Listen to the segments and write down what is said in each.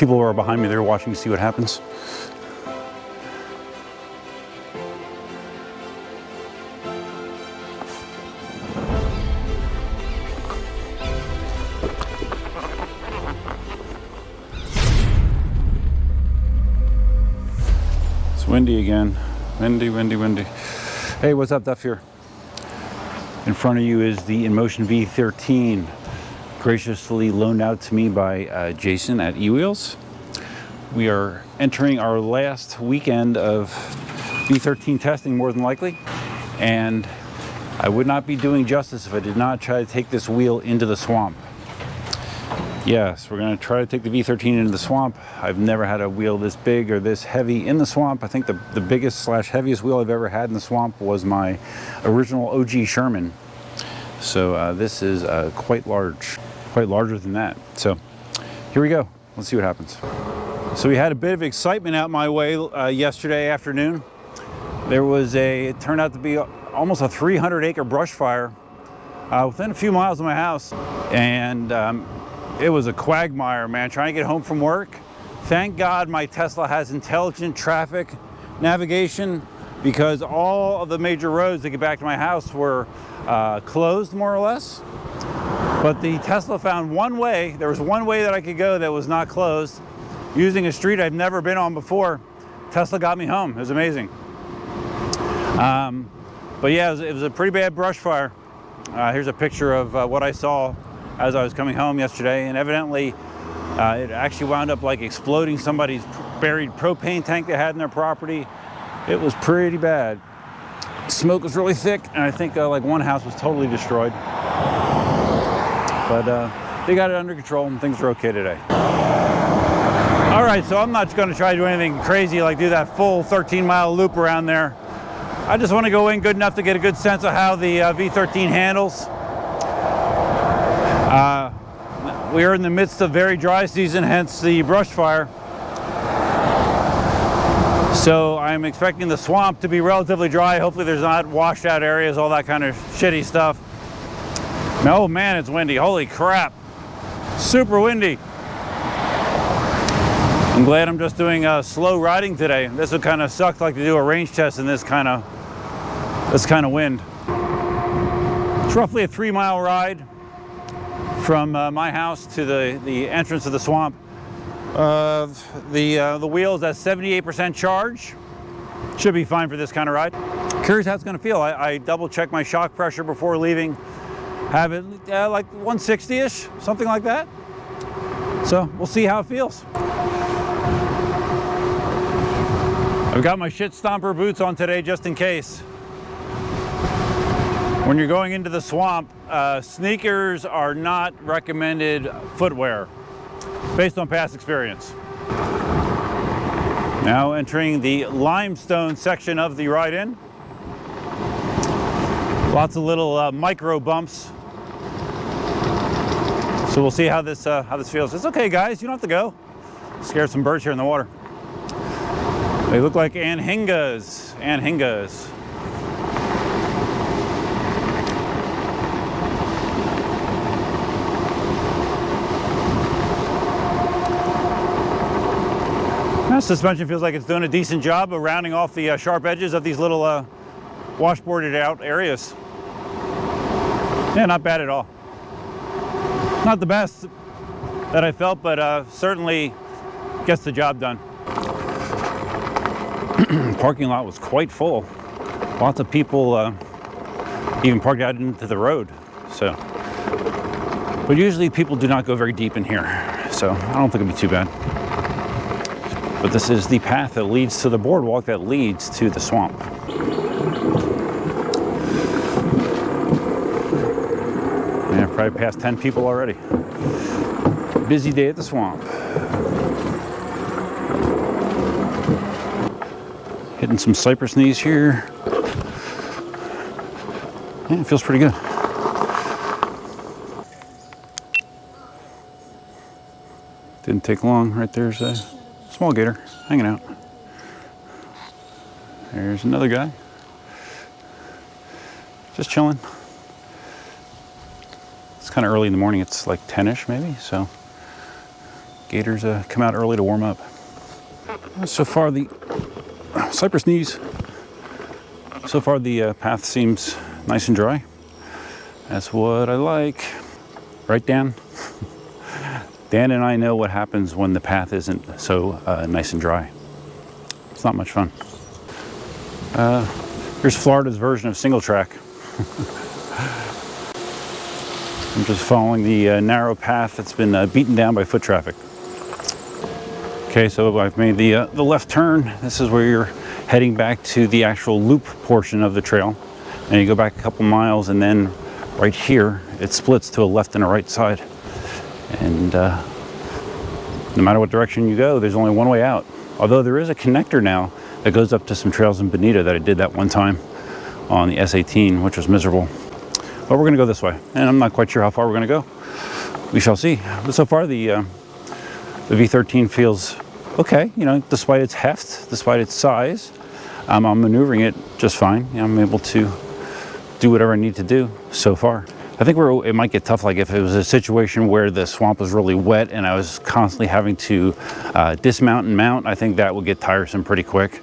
people are behind me, they're watching to see what happens. It's windy again. Windy, windy, windy. Hey, what's up, Duff here? In front of you is the Inmotion V13, graciously loaned out to me by Jason at eWheels. We are entering our last weekend of V13 testing, more than likely, and I would not be doing justice if I did not try to take this wheel into the swamp. Yes, we're going to try to take the V13 into the swamp. I've never had a wheel this big or this heavy in the swamp. I think the biggest slash heaviest wheel I've ever had in the swamp was my original OG Sherman. So this is quite large, quite larger than that. So here we go. Let's see what happens. So we had a bit of excitement out my way yesterday afternoon. There was it turned out to be almost a 300-acre brush fire within a few miles of my house. And it was a quagmire, man, trying to get home from work. Thank God my Tesla has intelligent traffic navigation, because all of the major roads to get back to my house were closed, more or less. But the Tesla found one way. There was one way that I could go that was not closed, using a street I've never been on before. Tesla got me home. It was amazing. But yeah, it was a pretty bad brush fire. Here's a picture of what I saw as I was coming home yesterday, and evidently it actually wound up like exploding somebody's buried propane tank they had in their property. It was pretty bad. Smoke was really thick, and I think like one house was totally destroyed. But they got it under control and things are okay today. All right, so I'm not going to try to do anything crazy like do that full 13-mile loop around there. I just want to go in good enough to get a good sense of how the V13 handles. We are in the midst of very dry season, hence the brush fire. So I'm expecting the swamp to be relatively dry. Hopefully there's not washed out areas, all that kind of shitty stuff. Oh man, it's windy. Holy crap. Super windy. I'm glad I'm just doing slow riding today. This would kind of suck like to do a range test in this kind of wind. It's roughly a 3-mile ride from my house to the entrance of the swamp. The wheel is at 78% charge. Should be fine for this kind of ride. Curious how it's going to feel. I double checked my shock pressure before leaving. Have it like 160-ish, something like that. So we'll see how it feels. I've got my shit stomper boots on today just in case. When you're going into the swamp, sneakers are not recommended footwear, based on past experience. Now entering the limestone section of the ride-in. Lots of little micro bumps. So we'll see how this feels. It's okay, guys. You don't have to go. Scared some birds here in the water. They look like anhingas. Anhingas. That suspension feels like it's doing a decent job of rounding off the sharp edges of these little washboarded out areas. Yeah, not bad at all. Not the best that I felt, but certainly gets the job done. Parking lot was quite full. Lots of people even parked out into the road. So, but usually people do not go very deep in here, so I don't think it'll be too bad. But this is the path that leads to the boardwalk that leads to the swamp. Yeah, probably past 10 people already. Busy day at the swamp. Hitting some cypress knees here. Yeah, it feels pretty good. Didn't take long. Right there's a small gator hanging out. There's another guy. Just chilling. It's kind of early in the morning. It's like 10-ish maybe, so Gators come out early to warm up. So far the cypress knees. So far the path seems nice and dry. That's what I like. Right, Dan? Dan and I know what happens when the path isn't so nice and dry. It's not much fun. Here's Florida's version of single track. I'm just following the narrow path that's been beaten down by foot traffic. Okay, so I've made the left turn. This is where you're heading back to the actual loop portion of the trail. And you go back a couple miles, and then right here, it splits to a left and a right side. And no matter what direction you go, there's only one way out. Although there is a connector now that goes up to some trails in Bonita that I did that one time on the S18, which was miserable. But we're gonna go this way, and I'm not quite sure how far we're gonna go. We shall see. But so far, the V13 feels okay, you know, despite its heft, despite its size. I'm maneuvering it just fine. You know, I'm able to do whatever I need to do so far. I think it might get tough, like if it was a situation where the swamp was really wet and I was constantly having to dismount and mount. I think that would get tiresome pretty quick.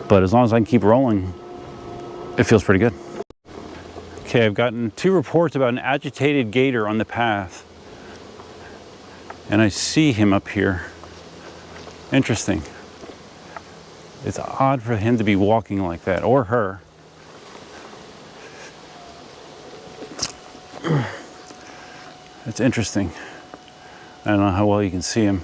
But as long as I can keep rolling, it feels pretty good. Okay, I've gotten 2 reports about an agitated gator on the path. And I see him up here. Interesting. It's odd for him to be walking like that, or her. It's interesting. I don't know how well you can see him.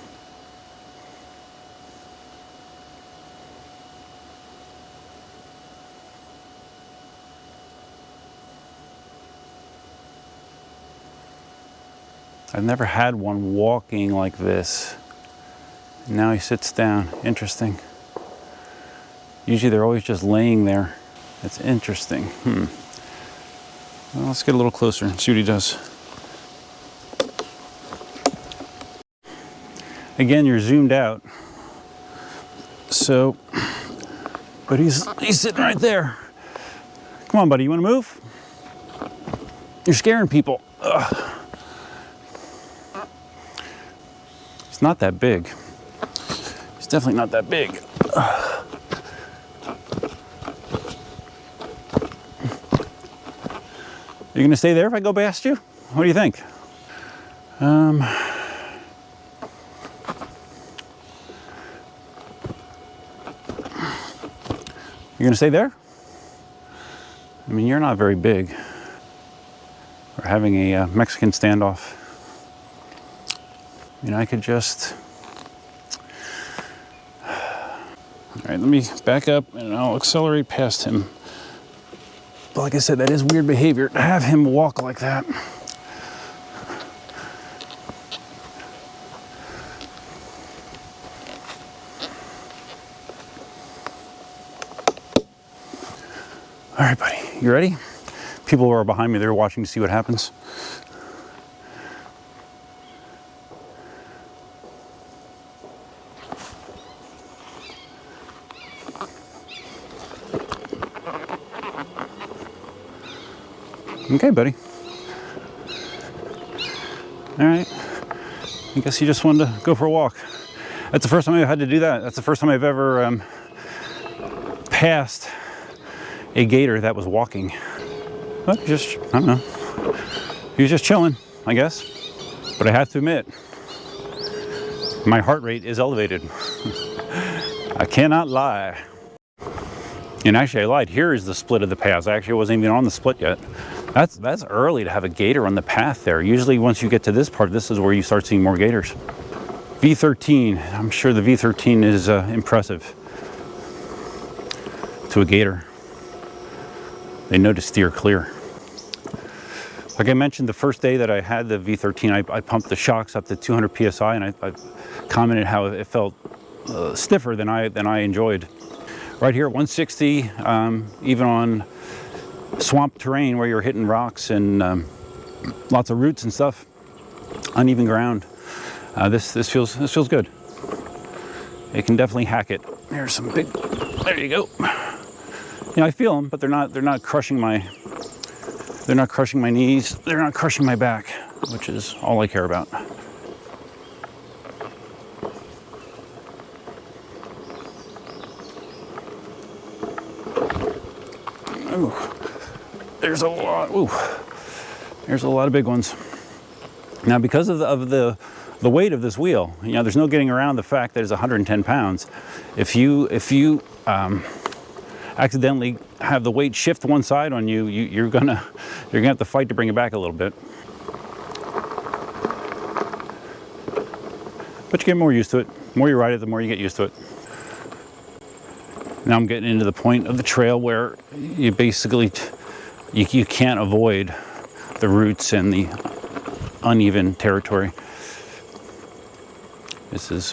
I've never had one walking like this. Now he sits down. Interesting. Usually they're always just laying there. It's interesting. Well, let's get a little closer and see what he does. Again, you're zoomed out. So, but he's sitting right there. Come on, buddy, you want to move? You're scaring people. Ugh. He's not that big. He's definitely not that big. Ugh. You gonna stay there if I go past you? What do you think? You're gonna stay there? I mean, you're not very big. We're having a Mexican standoff. I mean, I could just... All right, let me back up and I'll accelerate past him. But like I said, that is weird behavior to have him walk like that. All right, buddy, you ready? People who are behind me, they're watching to see what happens. Okay, buddy. All right. I guess you just wanted to go for a walk. That's the first time I've had to do that. That's the first time I've ever passed a gator that was walking. But just, I don't know. He was just chilling, I guess. But I have to admit, my heart rate is elevated. I cannot lie. And actually, I lied. Here is the split of the paths. I actually wasn't even on the split yet. That's early to have a gator on the path there. Usually once you get to this part, this is where you start seeing more gators. V13, I'm sure the V13 is impressive to a gator. They know to steer clear. Like I mentioned, the first day that I had the V13, I pumped the shocks up to 200 PSI, and I commented how it felt stiffer than I enjoyed. Right here at 160, even on swamp terrain where you're hitting rocks and lots of roots and stuff, uneven ground, this feels good. It can definitely hack it. There's some big. There you go. You know, I feel them, but they're not crushing my. They're not crushing my knees. They're not crushing my back, which is all I care about. Ooh, there's a lot. Ooh, there's a lot of big ones. Now, because of the weight of this wheel, you know, there's no getting around the fact that it's 110 pounds. If you accidentally have the weight shift one side on you, you're gonna have to fight to bring it back a little bit. But you get more used to it. The more you ride it, the more you get used to it. Now I'm getting into the point of the trail where you basically, you can't avoid the roots and the uneven territory.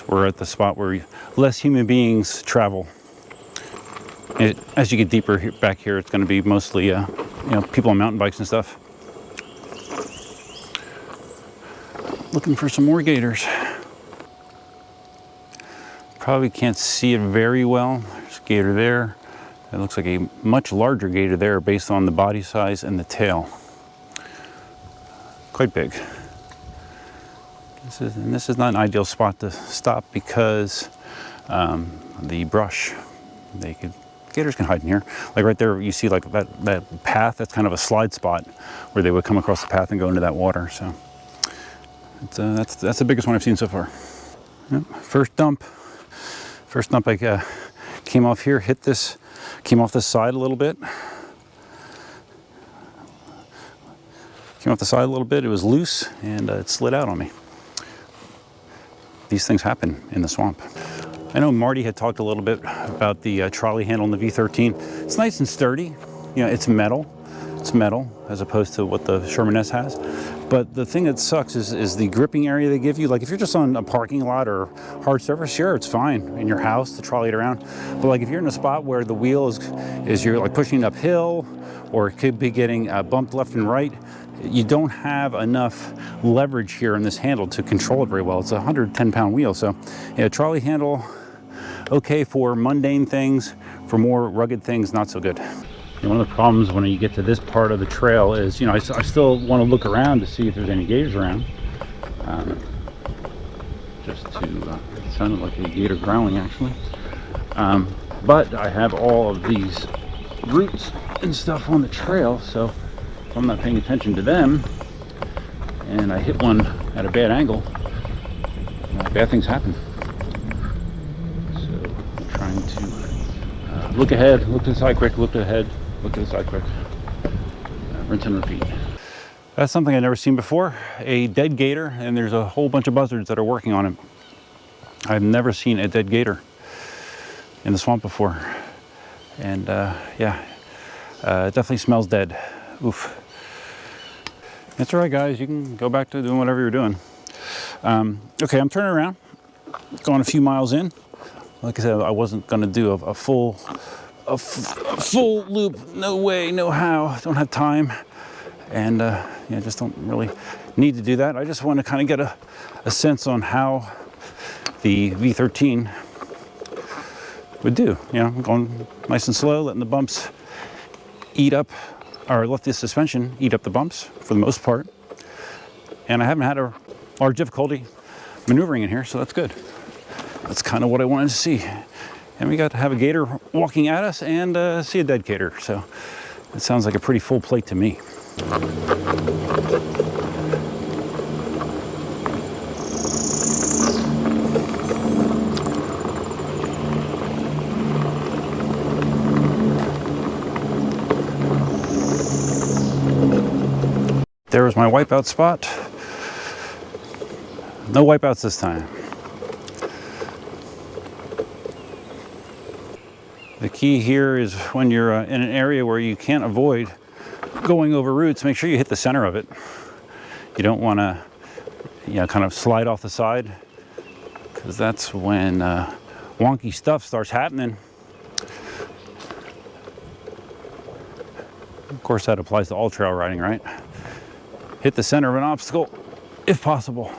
We're at the spot where less human beings travel. As you get deeper back here, it's going to be mostly, you know, people on mountain bikes and stuff. Looking for some more gators. Probably can't see it very well. There's a gator there. It looks like a much larger gator there based on the body size and the tail. Quite big. This is not an ideal spot to stop because the brush. Gators can hide in here. Like right there, you see like that path. That's kind of a slide spot where they would come across the path and go into that water. So that's the biggest one I've seen so far. Yep. First dump I came off here, came off the side a little bit. Came off the side a little bit, it was loose and it slid out on me. These things happen in the swamp. I know Marty had talked a little bit about the trolley handle in the V13. It's nice and sturdy, you know, it's metal as opposed to what the Sherman S has. But the thing that sucks is the gripping area they give you. Like if you're just on a parking lot or hard surface, sure, it's fine in your house to trolley it around. But like if you're in a spot where the wheel is you're like pushing uphill, or it could be getting bumped left and right, you don't have enough leverage here in this handle to control it very well. It's a 110-pound wheel, so yeah, trolley handle, okay for mundane things. For more rugged things, not so good. One of the problems when you get to this part of the trail is, you know, I still want to look around to see if there's any gators around. It sounded like a gator growling actually. But I have all of these roots and stuff on the trail, so if I'm not paying attention to them and I hit one at a bad angle, bad things happen. So I'm trying to look ahead, look to the side quick, look ahead, look to the side quick, rinse and repeat. That's something I've never seen before, a dead gator, and there's a whole bunch of buzzards that are working on it. I've never seen a dead gator in the swamp before. And yeah, it definitely smells dead. Oof. That's all right, guys, you can go back to doing whatever you're doing. Okay, I'm turning around, going a few miles in. Like I said, I wasn't gonna do a full loop, no way, no how, don't have time. And yeah, just don't really need to do that. I just want to kind of get a sense on how the V13 would do. You know, going nice and slow, letting the bumps eat up, or let the suspension eat up the bumps for the most part. And I haven't had a large difficulty maneuvering in here, so that's good. That's kind of what I wanted to see. And we got to have a gator walking at us and see a dead gator. So it sounds like a pretty full plate to me. There was my wipeout spot. No wipeouts this time. The key here is when you're in an area where you can't avoid going over roots, make sure you hit the center of it. You don't want to, you know, kind of slide off the side, because that's when wonky stuff starts happening. Of course, that applies to all trail riding, right? Hit the center of an obstacle if possible.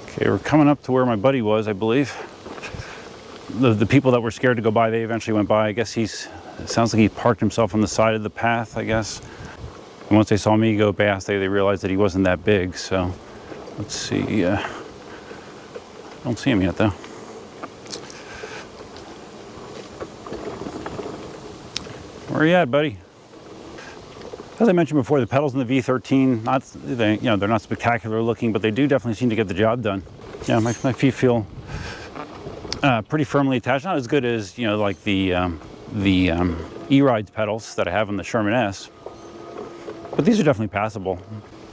Okay, we're coming up to where my buddy was, I believe. The people that were scared to go by, they eventually went by. I guess it sounds like he parked himself on the side of the path, I guess. And once they saw me go past, they realized that he wasn't that big. So let's see. I don't see him yet though. Where are you at, buddy? As I mentioned before, the pedals in the V13, they're not spectacular looking, but they do definitely seem to get the job done. Yeah, my feet feel pretty firmly attached. Not as good as, like the E-Rides pedals that I have on the Sherman S, but these are definitely passable.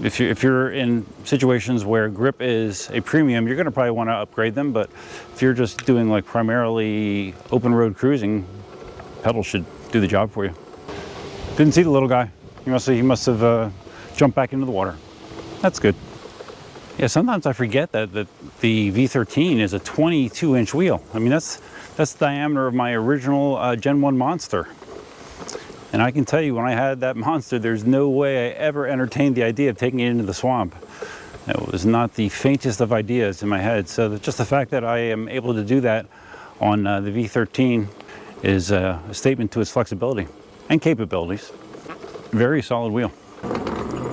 If you're in situations where grip is a premium, you're going to probably want to upgrade them. But if you're just doing like primarily open road cruising, pedals should do the job for you. Didn't see the little guy. He must have jumped back into the water. That's good. Yeah, sometimes I forget that the V13 is a 22-inch wheel. I mean, that's the diameter of my original Gen 1 Monster. And I can tell you, when I had that Monster, there's no way I ever entertained the idea of taking it into the swamp. It was not the faintest of ideas in my head. So just the fact that I am able to do that on the V13 is a statement to its flexibility and capabilities. Very solid wheel.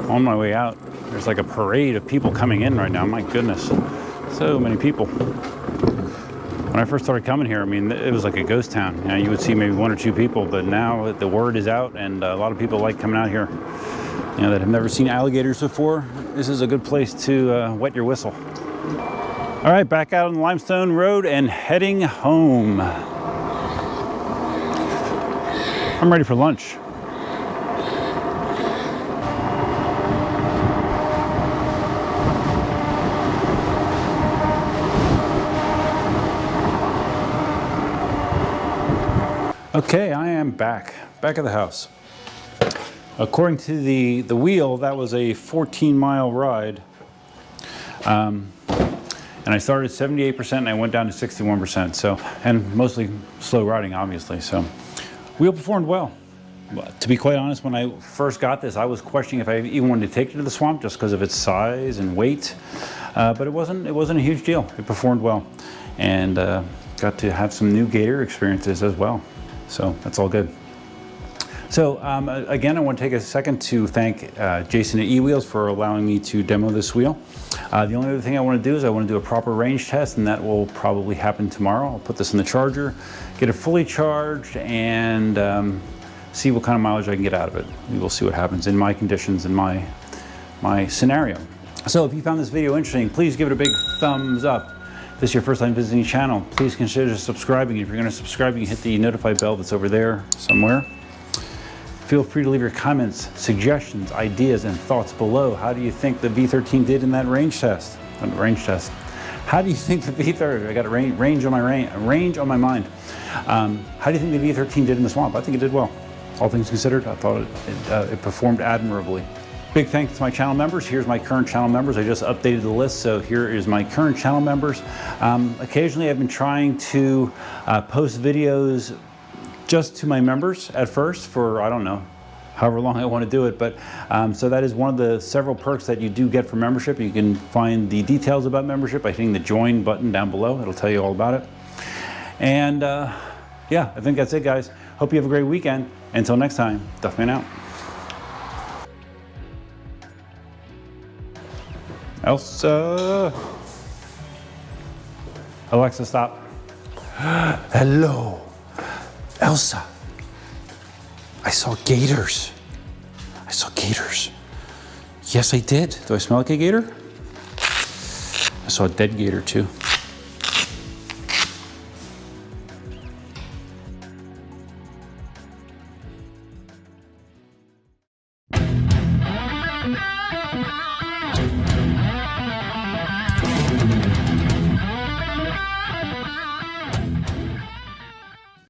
On my way out, there's like a parade of people coming in right now. My goodness, so many people. When I first started coming here, I mean, it was like a ghost town. You would see maybe 1 or 2 people, but now the word is out, and a lot of people like coming out here. That have never seen alligators before. This is a good place to wet your whistle. All right, back out on the Limestone Road and heading home. I'm ready for lunch. Okay, I am back at the house. According to the wheel, that was a 14-mile ride. And I started at 78% and I went down to 61%. So, and mostly slow riding, obviously. So, wheel performed well. To be quite honest, when I first got this, I was questioning if I even wanted to take it to the swamp just because of its size and weight. But it wasn't a huge deal. It performed well, and got to have some new gator experiences as well. So that's all good. So again, I want to take a second to thank Jason at eWheels for allowing me to demo this wheel. The only other thing I want to do is I want to do a proper range test, and that will probably happen tomorrow. I'll put this in the charger, get it fully charged, and see what kind of mileage I can get out of it. We will see what happens in my conditions, in my scenario. So if you found this video interesting, please give it a big thumbs up. If this is your first time visiting the channel, please consider subscribing. If you're going to subscribe, you can hit the notify bell that's over there somewhere. Feel free to leave your comments, suggestions, ideas, and thoughts below. How do you think the V13 did in that range test? How do you think the V13? I got a range on my mind. How do you think the V13 did in the swamp? I think it did well. All things considered, I thought it performed admirably. Big thanks to my channel members. Here's my current channel members. I just updated the list, so here is my current channel members. Occasionally I've been trying to post videos just to my members at first for, I don't know, however long I want to do it. But so that is one of the several perks that you do get for membership. You can find the details about membership by hitting the join button down below. It'll tell you all about it. And yeah, I think that's it, guys. Hope you have a great weekend. Until next time, Duffman out. Elsa. Alexa, stop. Hello. Elsa. I saw gators. I saw gators. Yes, I did. Do I smell like a gator? I saw a dead gator too.